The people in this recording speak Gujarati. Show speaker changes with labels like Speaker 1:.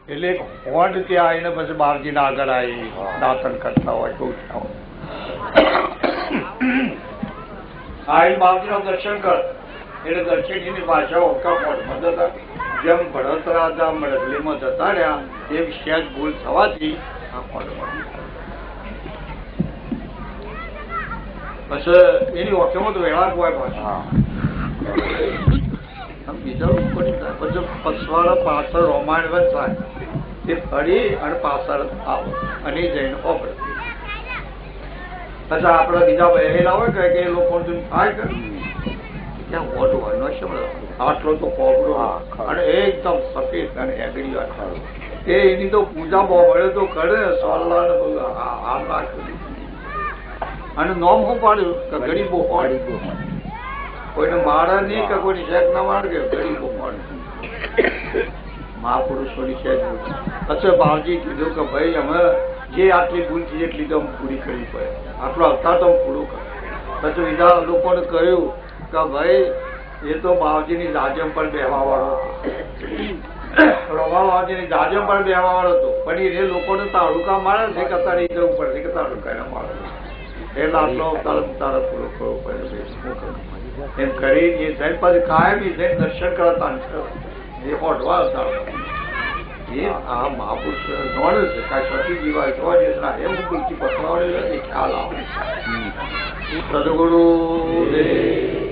Speaker 1: એટલે હોડ ત્યાં આવીને પછી બાપજીના આગળ આવી દાતન કરતા હોય બહુ થયા હોય બાપજીના દર્શન કર એટલે દર્શનની ભાષા ઓકા હોડમાં જતા જેમ ભડતરા હતા મડગલીમાં જતા રહ્યા એમ સહેજ ભૂલ થવાથી આ હોડમાં પછી એની ઓઠેમાં તો વેળા હોય પાછા બીજા પછી પછવાડા પાછળ રોમાયણ થાય તે ફરી અને પાછળ આવો અને જઈને ઓપડે પછી આપડે બીજા બહેલા હોય કે એ લોકો થાય કે ત્યાં વોટ હોય ન સમજ આટલો તો કોપડો અને એકદમ સફેદ અને એગડી એ એની તો પૂજા બહુ મળે તો કરે સોલ્લા ને બધું આમ રાખ્યું અને નોમ શું પાડ્યું કે ગરીબો પાડી કોઈને મારે નહીં કે કોઈની શેક ના મારે કે ગરીબો પાડે મહાપુરુષોની શેક પછી બાવજી કીધું કે ભાઈ અમે જે આટલી ભૂલ છે એટલી તો અમે પૂરી કરવી પડે આટલો અવતાર તો પૂરું કરે પછી બીજા લોકોને કહ્યું કે ભાઈ એ તો બાવજીની જાજમ પણ બેહવા વાળો બાવજીની જાજમ પણ બેહવા વાળો હતો પણ એ લોકોને તાળુકા મારે છે કે અત્યારે એ જવું પડે કે તાળુકા ના મારે એટલે આટલો અવતાર તારે પૂરો કરવો પડે એમ કરી એ જૈન પછી કાયમી જૈન દર્શન કરતા એ ઓઢવા એ આ મહાપુરુષ નોડે છે કાંઈ સતી જીવાય જોવા જેના એમ બુદ્ધિ પકડાવડે એ ખ્યાલ આવે સદગુરુ દેવ